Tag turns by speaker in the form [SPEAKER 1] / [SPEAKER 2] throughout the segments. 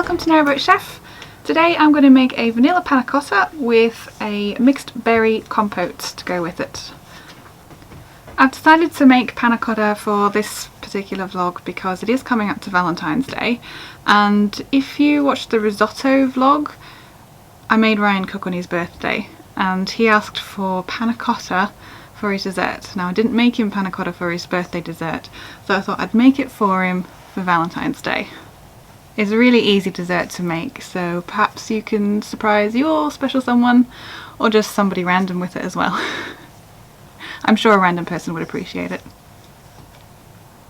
[SPEAKER 1] Welcome to Narrowboat Chef. Today I'm going to make a vanilla panna cotta with a mixed berry compote to go with it. I've decided to make panna cotta for this particular vlog because it is coming up to Valentine's Day, and if you watched the risotto vlog, I made Ryan cook on his birthday and he asked for panna cotta for his dessert. Now I didn't make him panna cotta for his birthday dessert, so I thought I'd make it for him for Valentine's Day. It's a really easy dessert to make, so perhaps you can surprise your special someone or just somebody random with it as well. I'm sure a random person would appreciate it.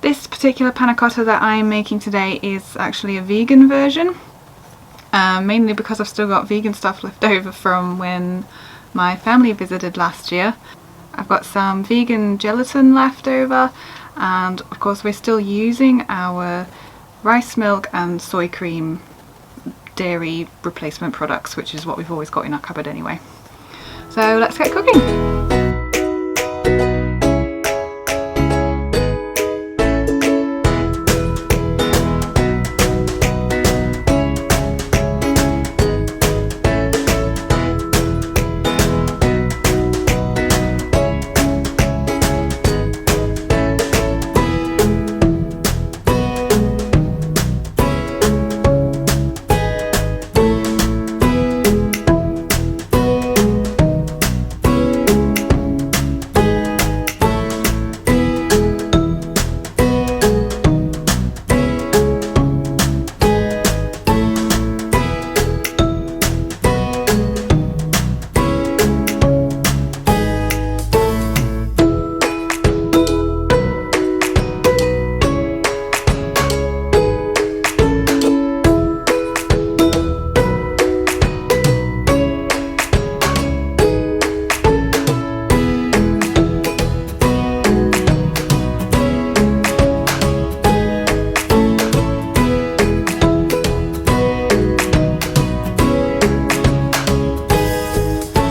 [SPEAKER 1] This particular panna cotta that I'm making today is actually a vegan version, mainly because I've still got vegan stuff left over from when my family visited last year. I've got some vegan gelatin left over, and of course we're still using our rice milk and soy cream dairy replacement products, which is what we've always got in our cupboard anyway. So let's get cooking!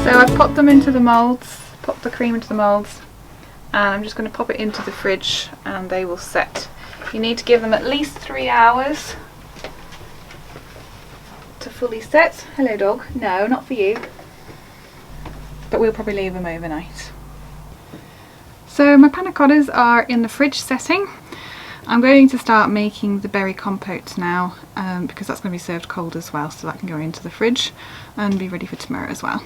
[SPEAKER 1] So I've popped them into the moulds, popped the cream into the moulds, and I'm just going to pop it into the fridge and they will set. You need to give them at least 3 hours to fully set. Hello dog. No, not for you. But we'll probably leave them overnight. So my panna cottas are in the fridge setting. I'm going to start making the berry compote now because that's going to be served cold as well, so that can go into the fridge and be ready for tomorrow as well.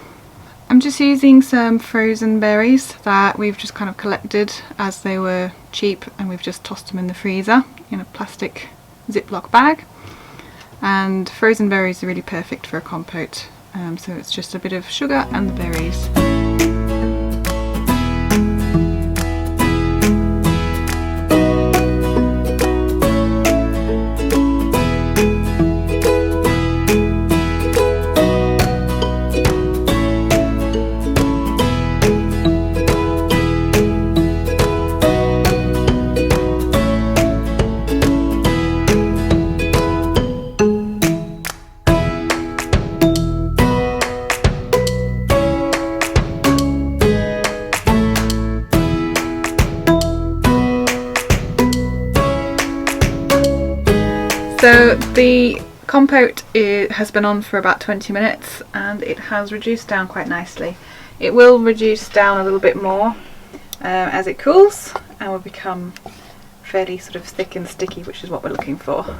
[SPEAKER 1] I'm just using some frozen berries that we've just kind of collected as they were cheap, and we've just tossed them in the freezer in a plastic Ziploc bag. And frozen berries are really perfect for a compote, so it's just a bit of sugar and the berries. So the compote has been on for about 20 minutes and it has reduced down quite nicely. It will reduce down a little bit more as it cools and will become fairly sort of thick and sticky, which is what we're looking for.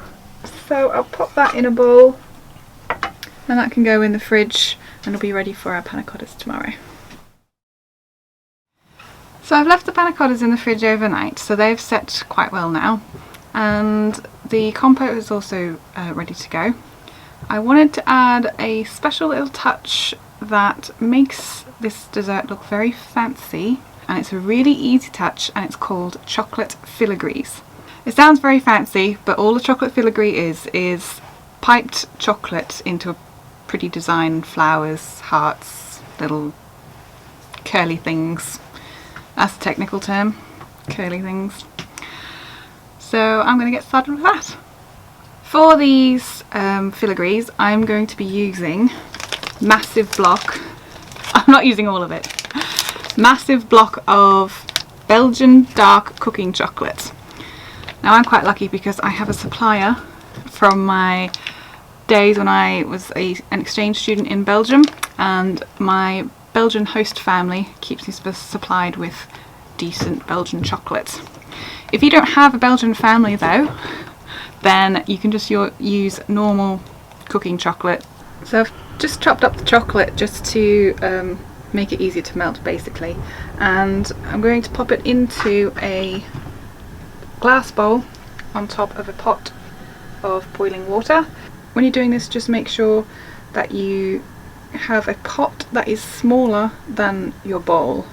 [SPEAKER 1] So I'll pop that in a bowl and that can go in the fridge and it'll be ready for our panna cottas tomorrow. So I've left the panna cottas in the fridge overnight, so they've set quite well now. And the compote is also ready to go. I wanted to add a special little touch that makes this dessert look very fancy, and it's a really easy touch, and it's called chocolate filigrees. It sounds very fancy, but all a chocolate filigree is piped chocolate into a pretty design, flowers, hearts, little curly things. That's the technical term, curly things. So I'm going to get started with that. For these filigrees, I'm going to be using massive block, I'm not using all of it, massive block of Belgian dark cooking chocolate. Now I'm quite lucky because I have a supplier from my days when I was an exchange student in Belgium, and my Belgian host family keeps me supplied with decent Belgian chocolate. If you don't have a Belgian family though, then you can just use normal cooking chocolate. So I've just chopped up the chocolate just to make it easier to melt basically, and I'm going to pop it into a glass bowl on top of a pot of boiling water. When you're doing this, just make sure that you have a pot that is smaller than your bowl,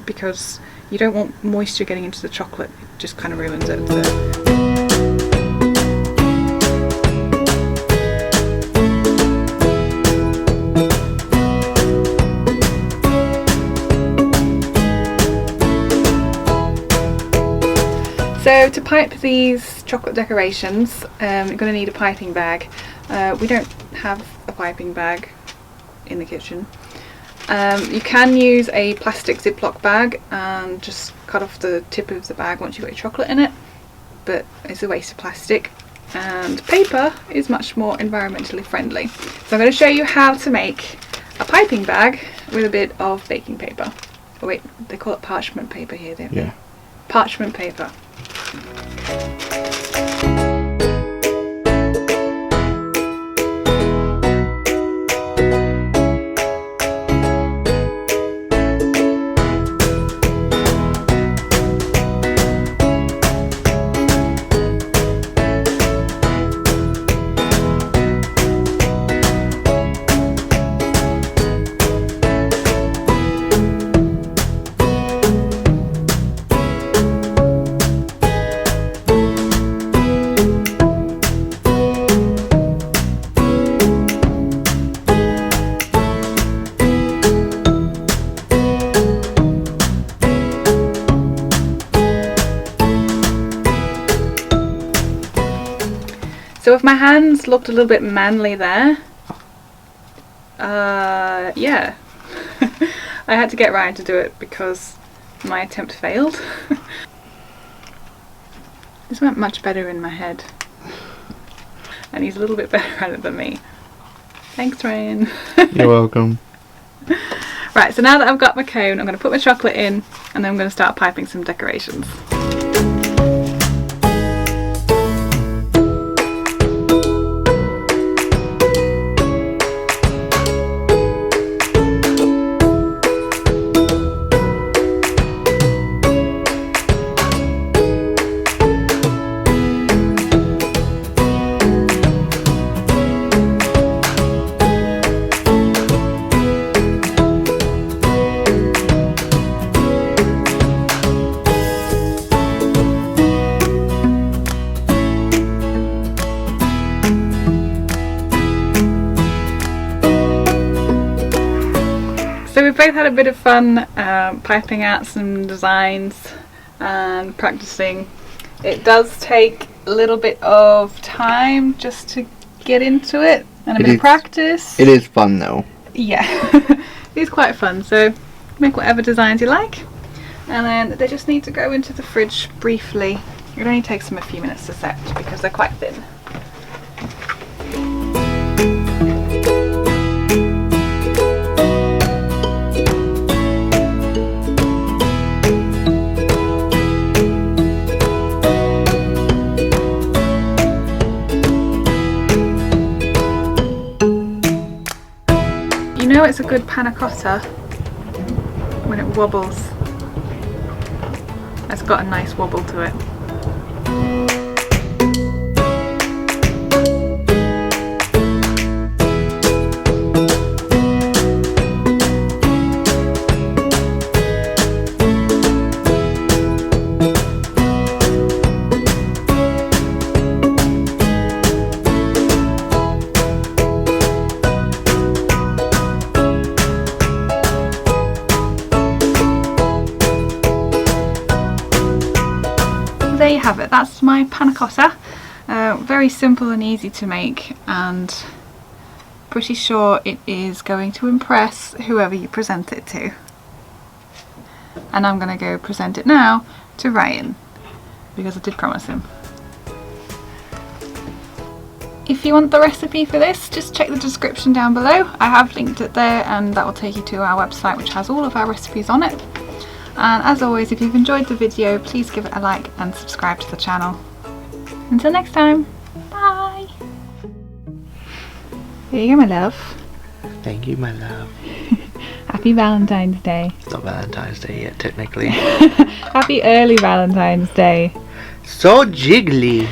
[SPEAKER 1] because you don't want moisture getting into the chocolate, it just kind of ruins it. So to pipe these chocolate decorations, you're going to need a piping bag. We don't have a piping bag in the kitchen. You can use a plastic Ziploc bag and just cut off the tip of the bag once you've got your chocolate in it, but it's a waste of plastic, and paper is much more environmentally friendly. So I'm going to show you how to make a piping bag with a bit of baking paper. Oh wait, they call it parchment paper here, don't they? Yeah. Parchment paper. So if my hands looked a little bit manly there, yeah, I had to get Ryan to do it because my attempt failed. This went much better in my head, and he's a little bit better at it than me. Thanks, Ryan.
[SPEAKER 2] You're welcome.
[SPEAKER 1] Right, so now that I've got my cone, I'm going to put my chocolate in, and then I'm going to start piping some decorations. So we've both had a bit of fun piping out some designs and practicing. It does take a little bit of time just to get into it, and a bit of practice.
[SPEAKER 2] It is fun though.
[SPEAKER 1] Yeah, it's quite fun. So make whatever designs you like, and then they just need to go into the fridge briefly. It only takes them a few minutes to set because they're quite thin. You know it's a good panna cotta when it wobbles. It's got a nice wobble to it. There you have it, that's my panna cotta. Very simple and easy to make, and pretty sure it is going to impress whoever you present it to. And I'm going to go present it now to Ryan, because I did promise him. if you want the recipe for this, just check the description down below. I have linked it there, and that will take you to our website, which has all of our recipes on it. And as always, if you've enjoyed the video, please give it a like and subscribe to the channel. Until next time, bye! Here you go, my love.
[SPEAKER 2] Thank you, my love.
[SPEAKER 1] Happy Valentine's Day.
[SPEAKER 2] It's not Valentine's Day yet, technically.
[SPEAKER 1] Happy early Valentine's Day.
[SPEAKER 2] So jiggly.